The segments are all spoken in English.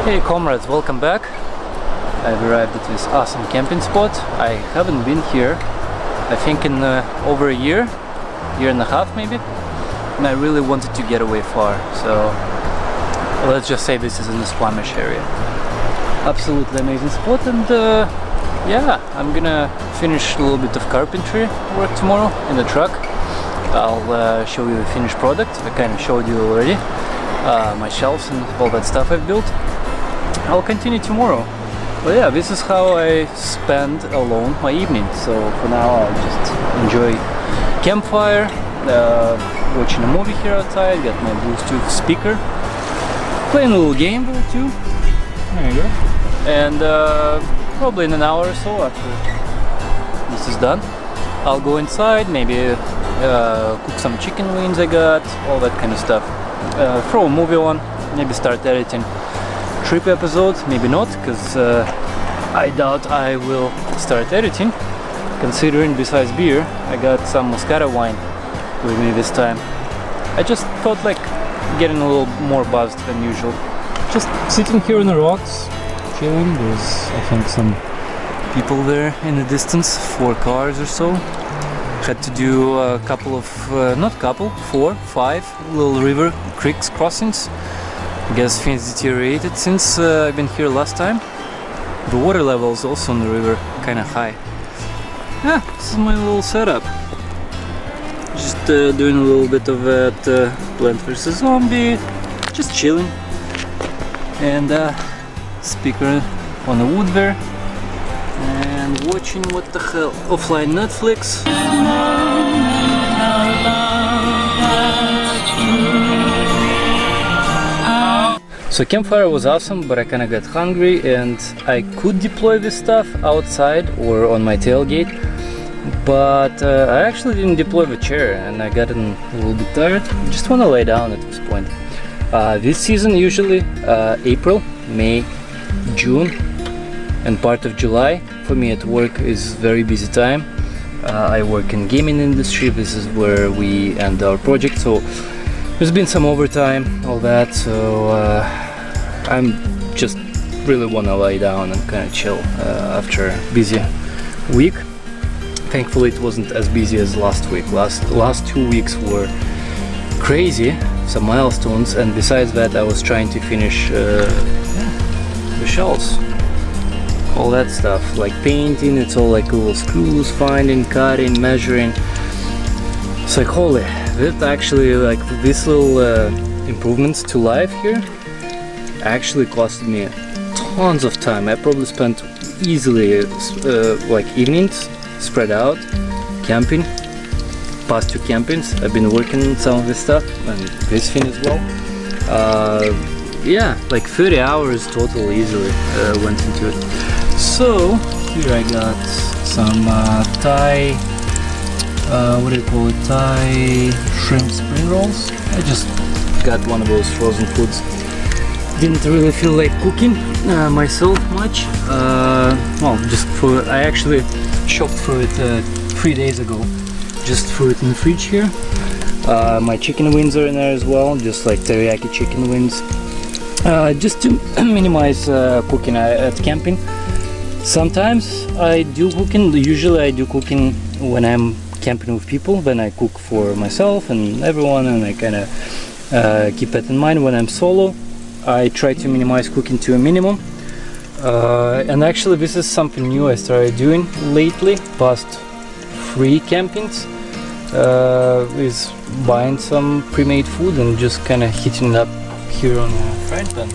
Hey comrades, welcome back. I've arrived at this awesome camping spot. I haven't been here, I think in over a year and a half maybe, and I really wanted to get away far, so let's just say this is in the Squamish area. Absolutely amazing spot, and yeah, I'm gonna finish a little bit of carpentry work tomorrow in the truck. I'll show you the finished product. I kind of showed you already my shelves and all that stuff I've built. I'll continue tomorrow. But yeah, this is how I spend alone my evening. So for now I'll just enjoy campfire, watching a movie here outside, got my Bluetooth speaker, playing a little game or two. There you go. And probably in an hour or so after this is done, I'll go inside, maybe cook some chicken wings I got, all that kind of stuff. Throw a movie on, maybe start editing trip episodes, maybe not, because I doubt I will start editing, considering besides beer I got some Moscato wine with me this time. I just felt like getting a little more buzzed than usual. Just sitting here on the rocks, chilling. There's I think some people there in the distance, 4 cars or so. Had to do a couple of, not couple, 4, 5 little river creeks crossings. I guess things deteriorated since I've been here last time. The water levels also on the river kind of high. Yeah, this is my little setup. Just doing a little bit of that Plant vs Zombie, just chilling. And speaker on the wood there. And watching what the hell, offline Netflix. So campfire was awesome, but I kinda got hungry and I could deploy this stuff outside or on my tailgate, but I actually didn't deploy the chair and I got a little bit tired. I just wanna lay down at this point. This season usually April, May, June and part of July for me at work is very busy time. I work in gaming industry, this is where we end our project, so there's been some overtime, all that, so I'm just really wanna lie down and kind of chill after a busy week. Thankfully it wasn't as busy as last week. Last 2 weeks were crazy, some milestones, and besides that I was trying to finish the shelves. All that stuff, like painting, it's all like little screws, finding, cutting, measuring. It's like holy, that actually, like these little improvements to life here actually costed me tons of time. I probably spent easily like evenings spread out camping. Past 2 campings I've been working on some of this stuff and this thing as well. Yeah, like 30 hours total easily went into it. So here I got some Thai, what do you call it, Thai shrimp spring rolls. I just got one of those frozen foods. Didn't really feel like cooking myself much. Well, just for, I actually shopped for it 3 days ago. Just threw it in the fridge here. My chicken wings are in there as well, just like teriyaki chicken wings. Just to minimize cooking at camping. Sometimes I do cooking, usually I do cooking when I'm camping with people, then I cook for myself and everyone, and I kind of keep that in mind. When I'm solo, I try to minimize cooking to a minimum. And actually this is something new I started doing lately, past 3 campings, is buying some pre-made food and just kind of heating it up here on the frying pan.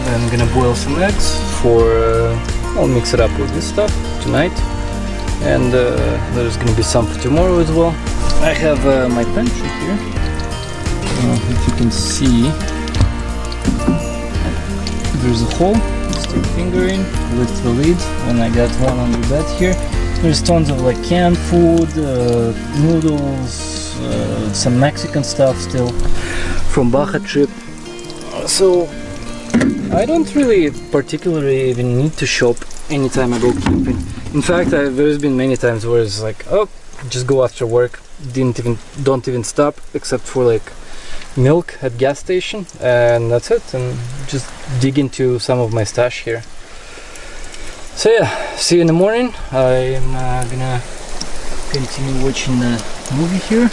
Then I'm gonna boil some eggs for, I'll mix it up with this stuff tonight, and there's gonna be some for tomorrow as well. I have my pantry here, if you can see, there's a hole, stick a finger in, lift the lid, and I got one under that here. There's tons of like canned food, noodles, some Mexican stuff still from Baja trip. So I don't really particularly even need to shop anytime I go camping. In fact, there's been many times where it's like, oh, just go after work, don't even stop except for like milk at gas station, and that's it, and just dig into some of my stash here. So yeah, see you in the morning. I'm gonna continue watching the movie here.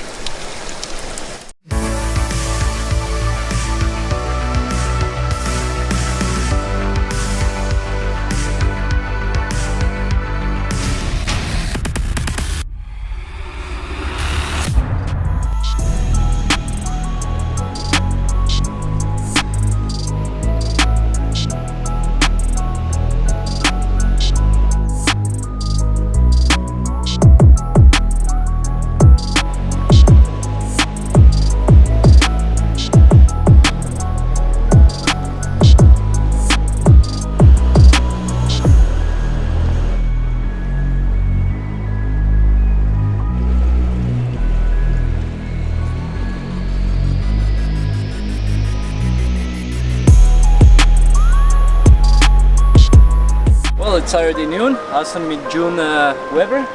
Well, it's Saturday noon, awesome mid-June weather.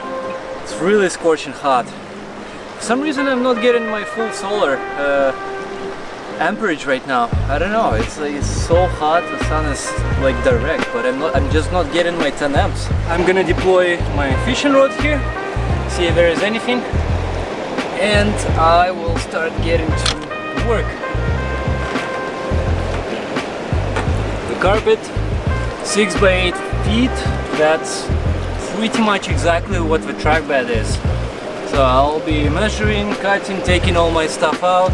It's really scorching hot. For some reason I'm not getting my full solar amperage right now. I don't know, it's so hot, the sun is like direct, but I'm just not getting my 10 amps. I'm gonna deploy my fishing rod here, see if there is anything, and I will start getting to work. The carpet, 6 by 8 feet, that's pretty much exactly what the track bed is. So I'll be measuring, cutting, taking all my stuff out,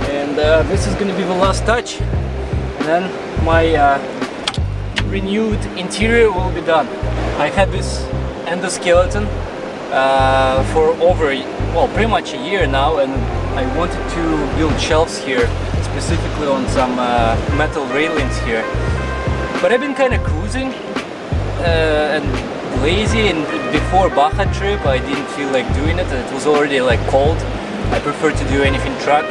and this is going to be the last touch, and then my renewed interior will be done. I had this endoskeleton for pretty much a year now, and I wanted to build shelves here, specifically on some metal railings here. But I've been kind of cruising and lazy, and before Baja trip I didn't feel like doing it, and it was already like cold. I prefer to do anything truck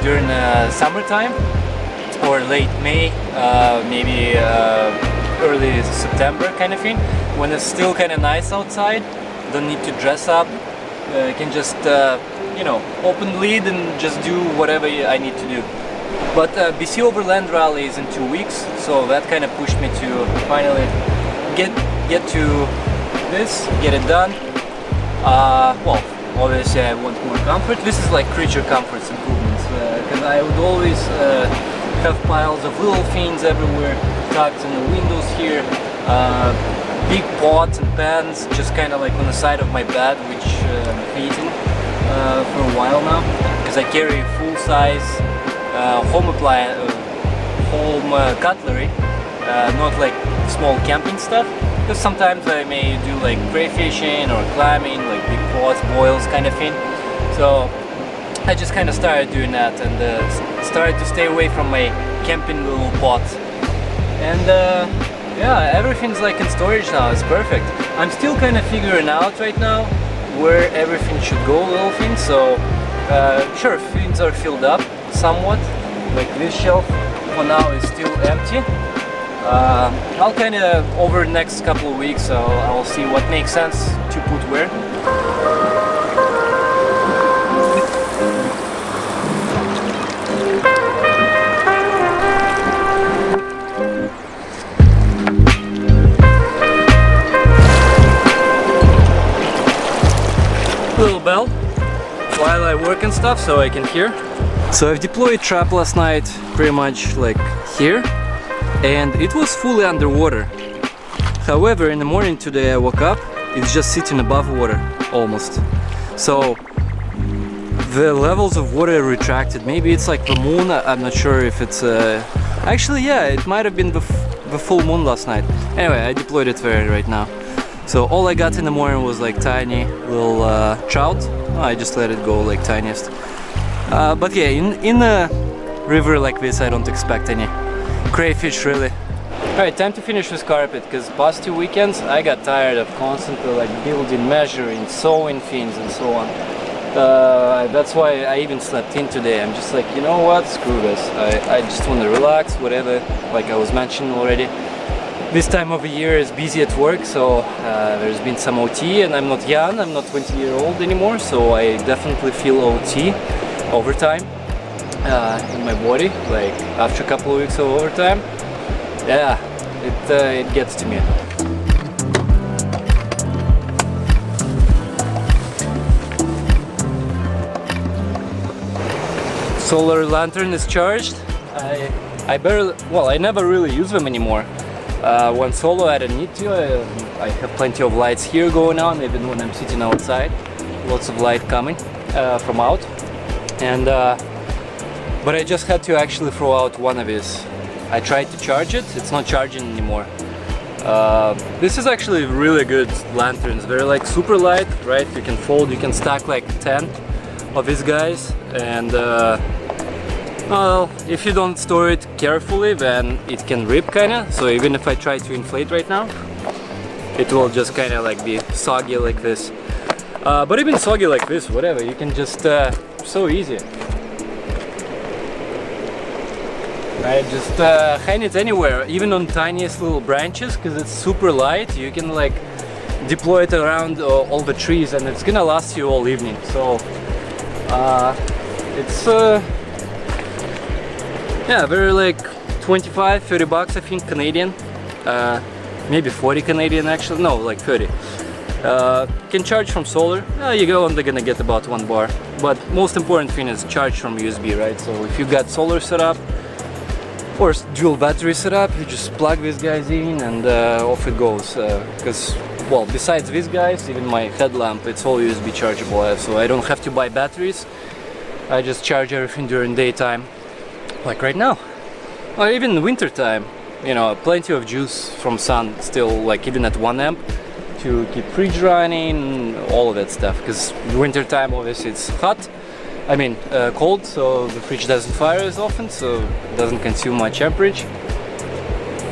during summertime or late May, maybe early September kind of thing, when it's still kind of nice outside. Don't need to dress up, I can just you know, open the lid and just do whatever I need to do. But BC Overland Rally is in 2 weeks, so that kind of pushed me to finally get to this, get it done. Well, obviously I want more comfort. This is like creature comforts improvements, because I would always have piles of little things everywhere, tucked in the windows here, big pots and pans just kind of like on the side of my bed, which I'm hating for a while now, because I carry full-size home cutlery, not like small camping stuff, because sometimes I may do like crayfishing or climbing, like big pots, boils kind of thing. So I just kind of started doing that, and started to stay away from my camping little pots. And yeah, everything's like in storage now, it's perfect. I'm still kind of figuring out right now where everything should go, little things. So sure, things are filled up somewhat, like this shelf for now is still empty. I'll kind of, over the next couple of weeks, I'll see what makes sense to put where. Little bell while I work and stuff, so I can hear. So I've deployed trap last night pretty much like here, and it was fully underwater. However, in the morning today I woke up, it's just sitting above water almost. So the levels of water retracted. Maybe it's like the moon, I'm not sure if it's actually, yeah, it might have been the full moon last night. Anyway, I deployed it there right now. So all I got in the morning was like tiny little trout. I just let it go like tiniest. But yeah, in a river like this I don't expect any crayfish really. Alright, time to finish this carpet, because past 2 weekends I got tired of constantly like building, measuring, sewing things and so on. That's why I even slept in today. I'm just like, you know what, screw this. I just want to relax, whatever, like I was mentioning already. This time of the year is busy at work, so there's been some OT, and I'm not young, I'm not 20-year-old anymore, so I definitely feel OT overtime. in my body, like after a couple of weeks of overtime. Yeah, it gets to me. Solar lantern is charged. I never really use them anymore. When solo I don't need to. I have plenty of lights here going on, even when I'm sitting outside. Lots of light coming from out. And but I just had to actually throw out one of these. I tried to charge it, it's not charging anymore. This is actually really good lanterns. They're like super light, right? You can fold, you can stack like 10 of these guys, and well, if you don't store it carefully, then it can rip kinda. So even if I try to inflate right now, it will just kinda like be soggy like this. But even soggy like this, whatever, you can just so easy. Right, just hang it anywhere, even on tiniest little branches, because it's super light. You can like deploy it around all the trees, and it's gonna last you all evening. So it's yeah, very like 25-30 bucks I think Canadian, maybe 40 Canadian actually, no, like 30. Can charge from solar. You're only gonna get about 1 bar, but most important thing is charge from USB, right? So if you got solar set up or dual battery setup, you just plug these guys in and off it goes. Because, well, besides these guys, even my headlamp, it's all USB chargeable, so I don't have to buy batteries. I just charge everything during daytime, like right now, or even in winter time. You know, plenty of juice from sun still, like even at 1 amp, to keep fridge running, all of that stuff. Because winter time, obviously, it's hot. I mean, cold, so the fridge doesn't fire as often, so it doesn't consume much amperage.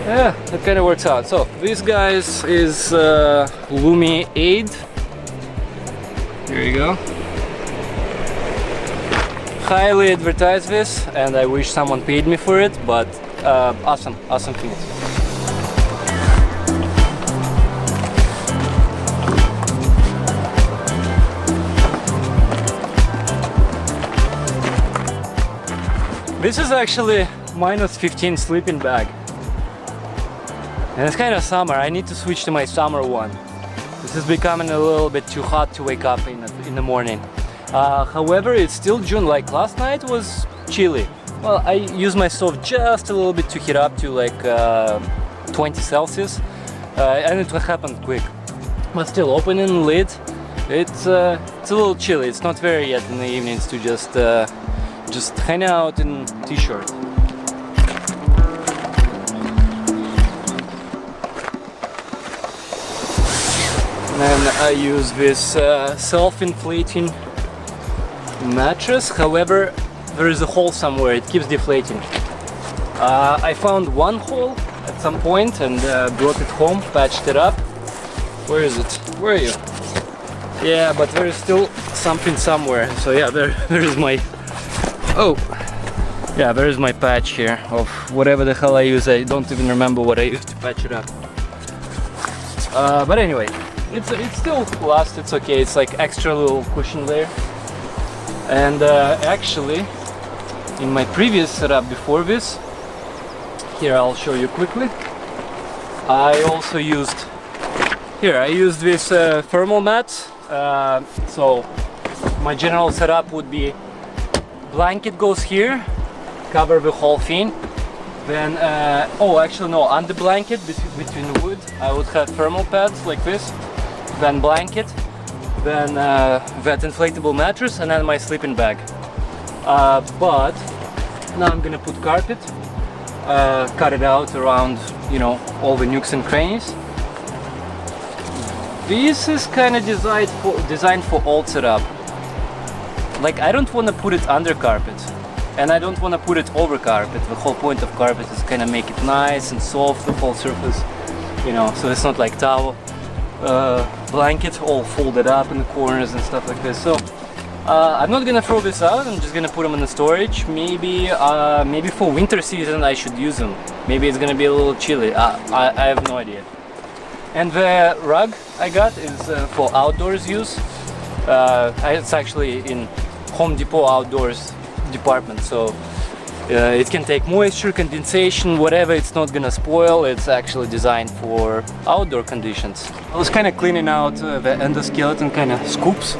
Yeah, that kind of works out. So this guys is Lumi Aid. Here you go. Highly advertise this, and I wish someone paid me for it, but awesome things. This is actually -15 sleeping bag, and it's kind of summer. I need to switch to my summer one. This is becoming a little bit too hot to wake up in the morning. However, it's still June. Like last night was chilly. Well, I use my stove just a little bit to heat up to like 20 Celsius, and it happened quick. But still, opening the lid, it's a little chilly. It's not very yet in the evenings to just hang out in t-shirt. And then I use this self-inflating mattress. However, there is a hole somewhere, it keeps deflating. I found one hole at some point and brought it home, patched it up. Where is it? Where are you? Yeah, but there is still something somewhere. So yeah, there is my... Oh! Yeah, there is my patch here of whatever the hell I use. I don't even remember what I used to patch it up. But anyway, it's still lasts, it's okay. It's like extra little cushion layer. And actually, in my previous setup before this, here I'll show you quickly, I also used, I used this thermal mats. So my general setup would be blanket goes here, cover the whole thing. Then, oh actually no, under blanket between the wood I would have thermal pads like this, then blanket, then that inflatable mattress, and then my sleeping bag. But now I'm gonna put carpet, cut it out around, you know, all the nooks and crannies. This is kind of designed for old setup. Like, I don't want to put it under carpet, and I don't want to put it over carpet. The whole point of carpet is kind of make it nice and soft, the whole surface, you know, so it's not like towel. Blanket all folded up in the corners and stuff like this. So I'm not gonna throw this out. I'm just gonna put them in the storage. Maybe for winter season I should use them. Maybe it's gonna be a little chilly. I have no idea. And the rug I got is for outdoors use. It's actually in Home Depot outdoors department, so it can take moisture, condensation, whatever. It's not gonna spoil. It's actually designed for outdoor conditions. I was kind of cleaning out the endoskeleton kind of scoops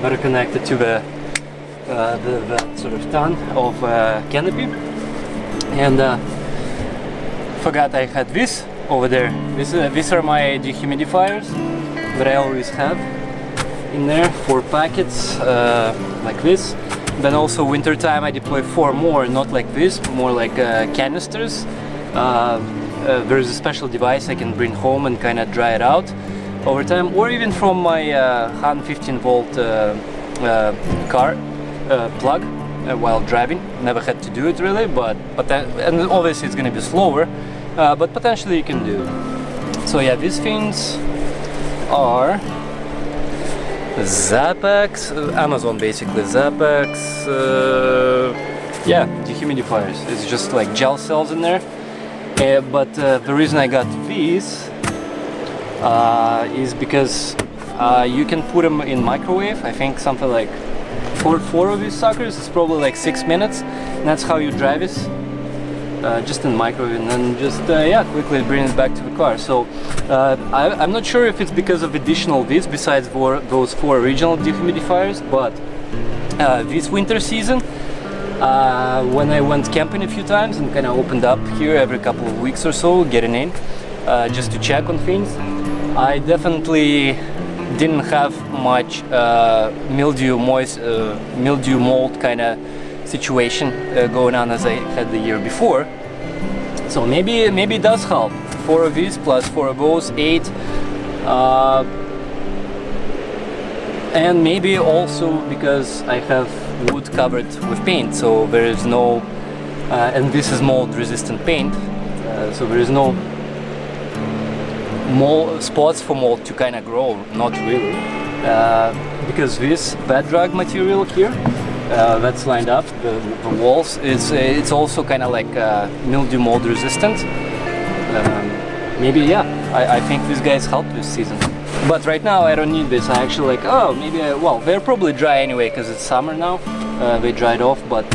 that are connected to the sort of ton of Canopy, and forgot I had this over there. These are my dehumidifiers that I always have in there, 4 packets like this. Then also winter time I deploy 4 more, not like this, more like canisters. There's a special device I can bring home and kind of dry it out over time, or even from my 115 volt car plug while driving. Never had to do it really, but and obviously it's going to be slower, but potentially you can do it. So yeah, these things are Zapax, Amazon basically, Zapax, yeah, dehumidifiers. It's just like gel cells in there, but the reason I got these is because you can put them in microwave. I think something like four of these suckers is probably like 6 minutes, and that's how you drive this. Just in microwave, and then just yeah, quickly bring it back to the car. So I'm not sure if it's because of additional vids besides those 4 original dehumidifiers, but this winter season, when I went camping a few times and kind of opened up here every couple of weeks or so, getting in just to check on things, I definitely didn't have much mildew mold kind of situation going on as I had the year before. So maybe it does help. 4 of these plus 4 of those, 8. And maybe also because I have wood covered with paint, so there is no and this is mold resistant paint, so there is no spots for mold to kind of grow, not really, because this bedrock material here that's lined up, the walls, it's also kind of like mildew mold resistant. Maybe, yeah, I think these guys help this season. But right now I don't need this. I actually like, oh, maybe well, they're probably dry anyway because it's summer now. They dried off, but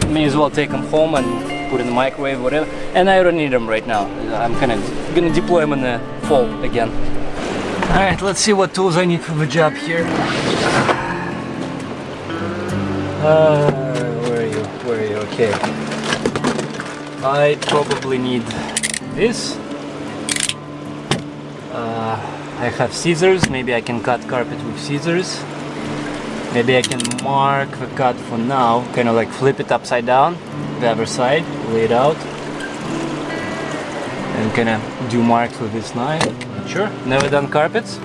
may as well take them home and put in the microwave, whatever. And I don't need them right now. I'm kind of gonna deploy them in the fall again. All right, let's see what tools I need for the job here. Where are you? Where are you? Okay. I probably need this. I have scissors. Maybe I can cut carpet with scissors. Maybe I can mark the cut for now. Kind of like flip it upside down, the other side, lay it out, and kind of do marks with this knife. Not sure. Never done carpets.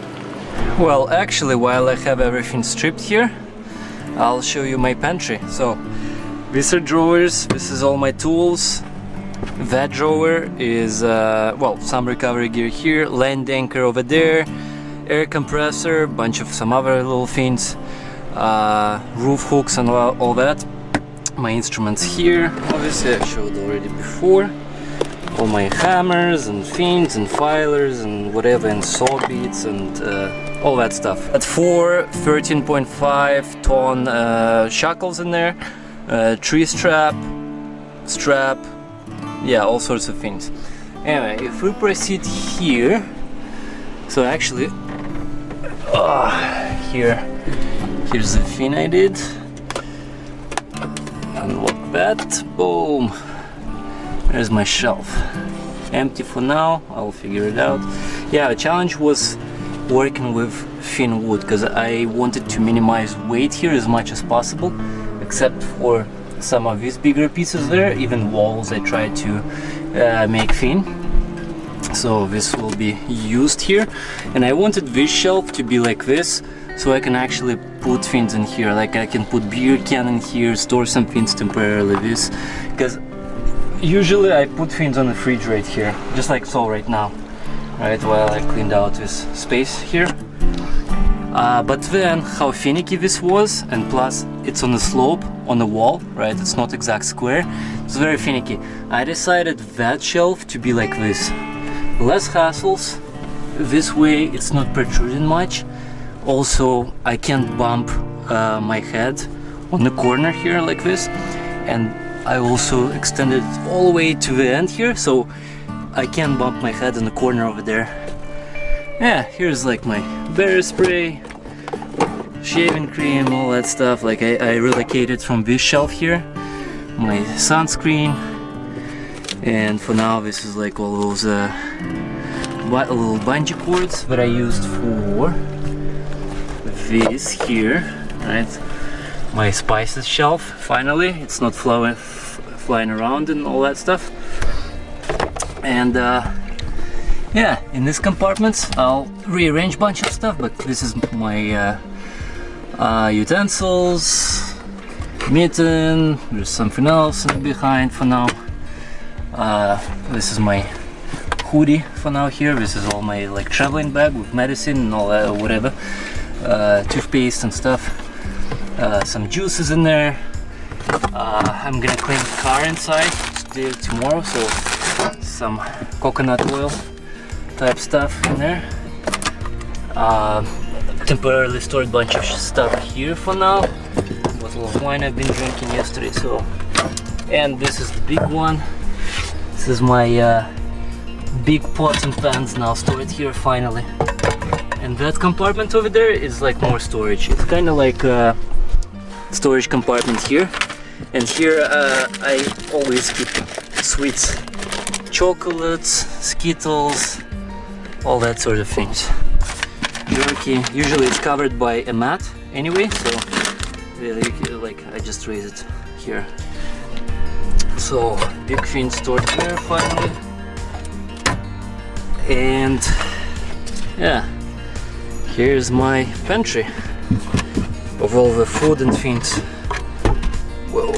Well, actually, while I have everything stripped here, I'll show you my pantry. So these are drawers, this is all my tools. That drawer is well, some recovery gear here, land anchor over there, air compressor, bunch of some other little things, roof hooks and all that. My instruments here, obviously I showed already before. All my hammers and fins and filers and whatever, and saw bits and all that stuff. At 4 13.5 ton shackles in there, tree strap, yeah, all sorts of things. Anyway, if we proceed here, so actually, here's the fin I did. Unlock that, boom. There's my shelf. Empty for now, I'll figure it out. Yeah, the challenge was working with thin wood because I wanted to minimize weight here as much as possible, except for some of these bigger pieces there. Even walls I tried to make thin, so this will be used here. And I wanted this shelf to be like this, so I can actually put things in here, like I can put beer can in here, store some things temporarily, this, because usually I put things on the fridge right here, just like so right now, right, while I cleaned out this space here. But then how finicky this was, and plus it's on the slope, on the wall, right, it's not exact square, it's very finicky. I decided that shelf to be like this, less hassles, this way it's not protruding much. Also I can't bump my head on the corner here like this, and I also extended it all the way to the end here, so I can bump my head in the corner over there. Yeah, here's like my berry spray, shaving cream, all that stuff. Like I relocated from this shelf here, my sunscreen, and for now this is like all those little bungee cords that I used for this here, right? My spices shelf, finally, it's not flying around and all that stuff. And yeah, in these compartments I'll rearrange a bunch of stuff, but this is my utensils, mitten, there's something else behind for now. This is my hoodie for now here. This is all my like traveling bag with medicine and all that, or whatever, toothpaste and stuff. Some juices in there. I'm gonna clean the car inside today, tomorrow, so some coconut oil type stuff in there. Temporarily stored a bunch of stuff here for now. Bottle of wine I've been drinking yesterday, so. And this is the big one. This is my big pots and pans now stored here finally. And that compartment over there is like more storage. It's kind of like a storage compartment here. And here I always keep sweets, chocolates, Skittles, all that sort of things. Usually it's covered by a mat anyway, so really, like I just raise it here. So big thing stored here finally. And yeah, here's my pantry of all the food and things. Whoa.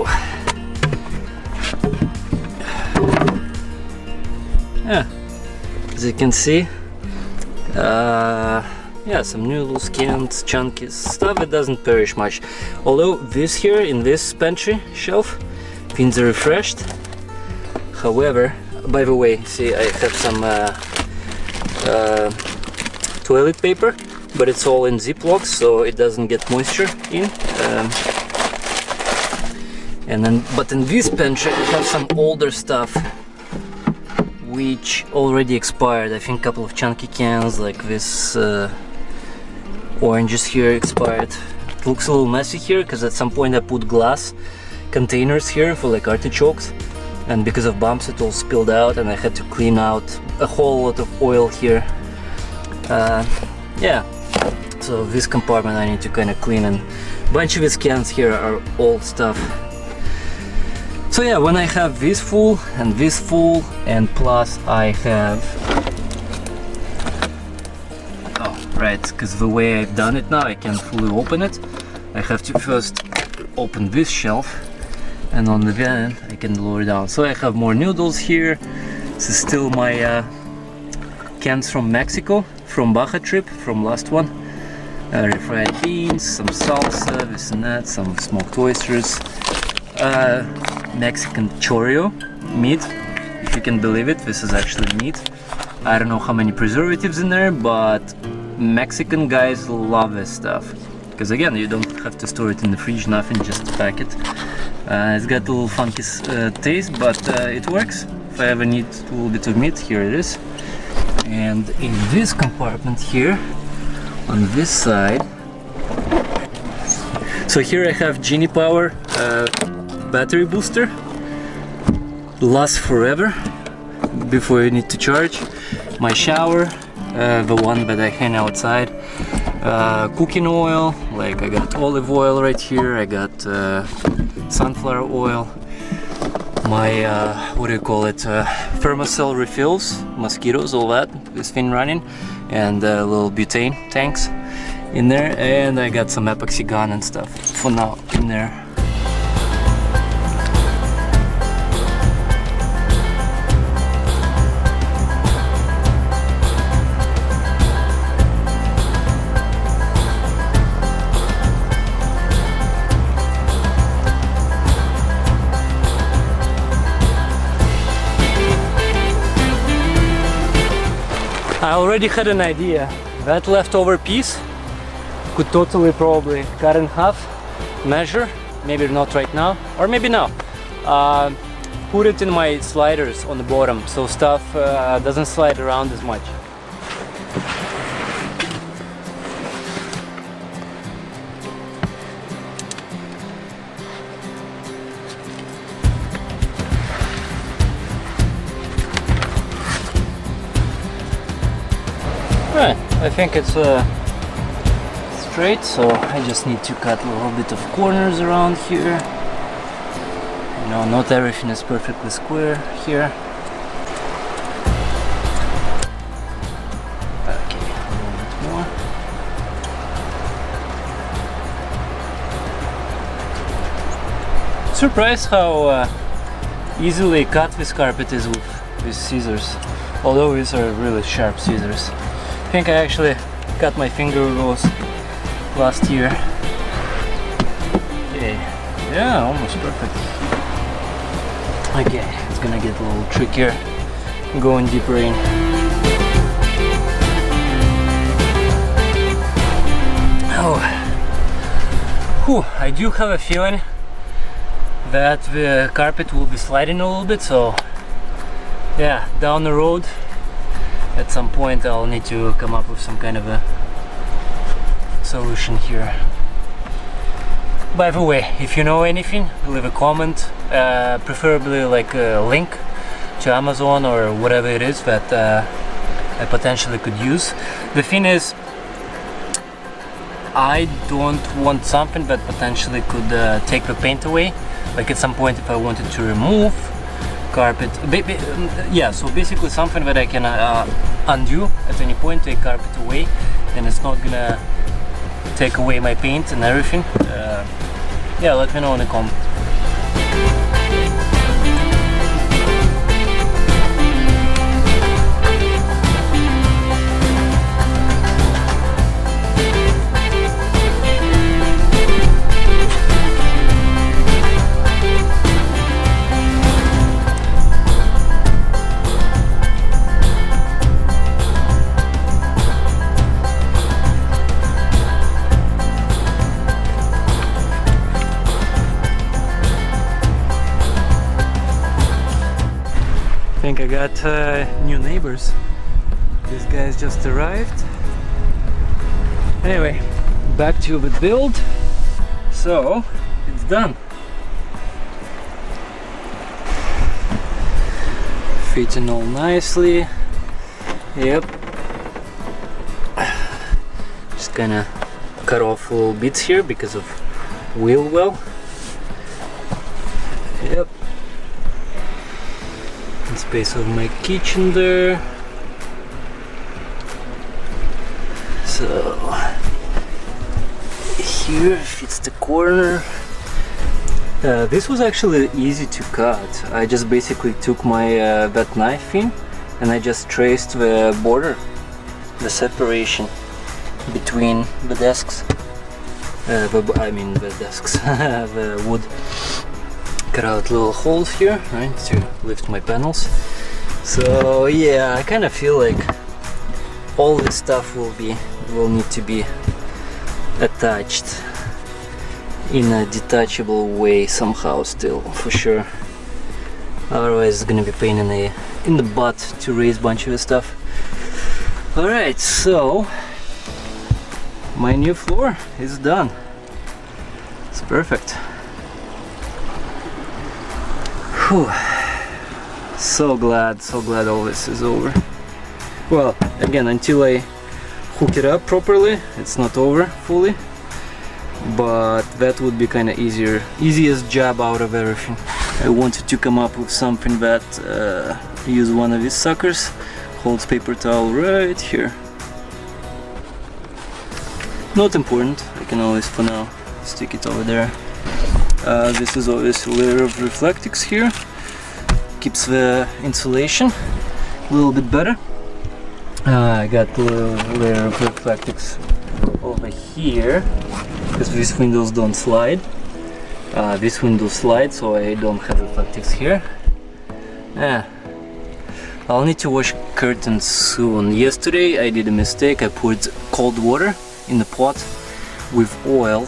Yeah, as you can see, yeah, some noodles, cans, chunky stuff that doesn't perish much. Although this here in this pantry shelf, things are refreshed. However, by the way, see, I have some toilet paper, but it's all in Ziplocs, so it doesn't get moisture in. And then, but in this pantry, I have some older stuff which already expired. I think a couple of chunky cans, like this oranges here, expired. It looks a little messy here because at some point I put glass containers here for like artichokes, and because of bumps it all spilled out and I had to clean out a whole lot of oil here. Yeah, so this compartment I need to kind of clean, and a bunch of these cans here are old stuff. So yeah, when I have this full and this full, and plus I have, oh right, because the way I've done it now I can fully open it. I have to first open this shelf, and on the end I can lower down. So I have more noodles here. This is still my cans from Mexico, from Baja trip, from last one. Refried beans, some salsa, this and that, some smoked oysters. Mexican chorizo meat, if you can believe it. This is actually meat. I don't know how many preservatives in there, but Mexican guys love this stuff, because again, you don't have to store it in the fridge, nothing, just pack it. It's got a little funky taste, but it works. If I ever need a little bit of meat, here it is. And in this compartment here, on this side, so here I have Genie Power battery booster. Lasts forever before you need to charge. My shower, the one that I hang outside. Cooking oil, like I got olive oil right here, I got sunflower oil. My, what do you call it, thermocell refills, mosquitoes, all that, this thing running, and little butane tanks in there, and I got some epoxy gun and stuff for now in there. I already had an idea. That leftover piece could totally probably cut in half, measure, maybe not right now, or maybe now. put it in my sliders on the bottom so stuff doesn't slide around as much. Right, I think it's straight, so I just need to cut a little bit of corners around here. You know, not everything is perfectly square here. Okay, a little bit more. Surprised how easily cut this carpet is with scissors. Although these are really sharp scissors. I think I actually cut my finger with those last year. Okay, yeah, almost perfect. Okay, it's gonna get a little trickier going deeper in. Oh, whew, I do have a feeling that the carpet will be sliding a little bit, so yeah, down the road at some point I'll need to come up with some kind of a solution here. By the way, if you know anything, leave a comment, preferably like a link to Amazon or whatever it is that I potentially could use. The thing is, I don't want something that potentially could take the paint away. Like at some point if I wanted to remove carpet, yeah, so basically something that I can undo at any point, take carpet away, and it's not gonna take away my paint and everything. Yeah, let me know in the comments. I think I got new neighbors. These guys just arrived. Anyway, back to the build. So it's done. Fitting all nicely. Yep. Just gonna cut off little bits here because of wheel well. Yep. Space of my kitchen there. So here fits the corner. This was actually easy to cut. I just basically took my that knife in and I just traced the border, the separation between the desks. The desks, the wood. Cut out little holes here, right, to lift my panels. So yeah, I kind of feel like all this stuff will need to be attached in a detachable way somehow still, for sure. Otherwise it's gonna be pain in the butt to raise a bunch of this stuff. Alright, so my new floor is done. It's perfect. Whew. So glad all this is over. Well, again, until I hook it up properly, it's not over fully, but that would be kind of easiest job out of everything. I wanted to come up with something that use one of these suckers, holds paper towel right here. Not important, I can always for now stick it over there. This is obviously a layer of Reflectix here, keeps the insulation a little bit better. I got a little layer of Reflectix over here, because these windows don't slide. This window slides, so I don't have Reflectix here. I'll need to wash curtains soon. Yesterday I did a mistake, I poured cold water in the pot with oil.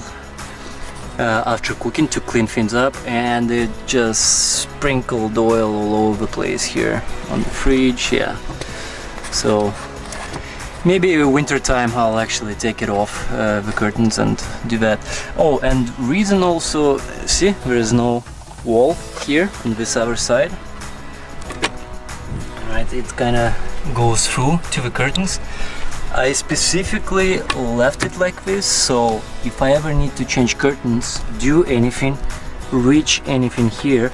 after cooking to clean things up, and it just sprinkled oil all over the place here on the fridge. Yeah, so maybe winter time I'll actually take it off the curtains and do that. Oh, and reason also, see, there is no wall here on this other side. Alright, it kind of goes through to the curtains. I specifically left it like this, so if I ever need to change curtains, do anything, reach anything here,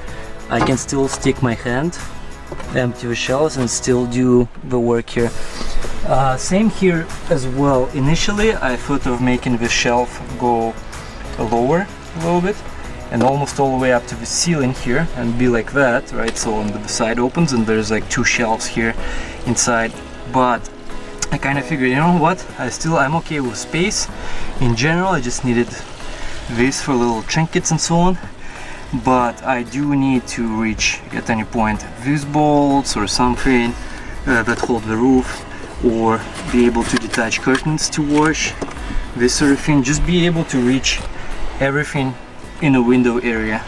I can still stick my hand, empty the shelves, and still do the work here. Same here as well. Initially I thought of making the shelf go lower a little bit and almost all the way up to the ceiling here and be like that, right? So on the side opens and there's like 2 shelves here inside, but I kind of figured, you know what, I'm okay with space in general. I just needed this for little trinkets and so on, but I do need to reach at any point these bolts or something that hold the roof, or be able to detach curtains to wash, this sort of thing. Just be able to reach everything in a window area.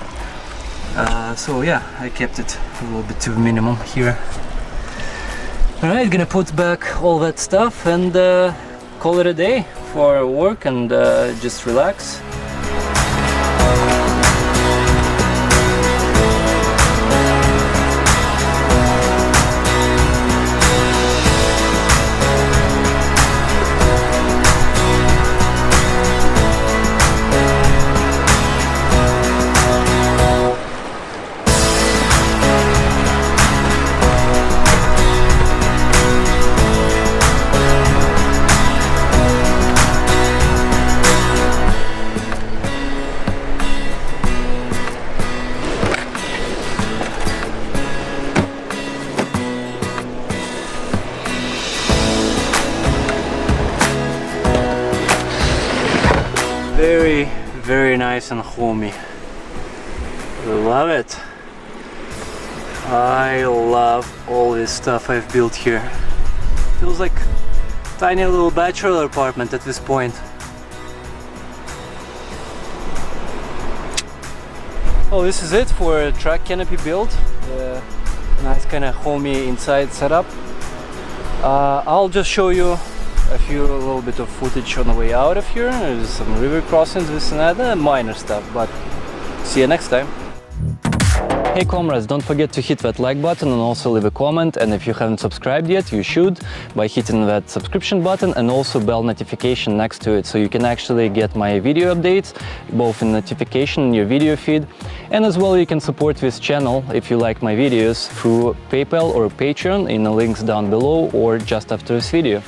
So yeah, I kept it a little bit to a minimum here. Alright, gonna put back all that stuff and call it a day for work and just relax. Very nice and homey. Love it. I love all this stuff I've built here. Feels like a tiny little bachelor apartment at this point. Oh, this is it for a track canopy build. Nice kind of homey inside setup. I'll just show you a little bit of footage on the way out of here. There's some river crossings, this and that, minor stuff, but see you next time. Hey comrades, don't forget to hit that like button and also leave a comment, and if you haven't subscribed yet, you should by hitting that subscription button and also bell notification next to it, so you can actually get my video updates both in notification in your video feed, and as well you can support this channel if you like my videos through PayPal or Patreon in the links down below or just after this video.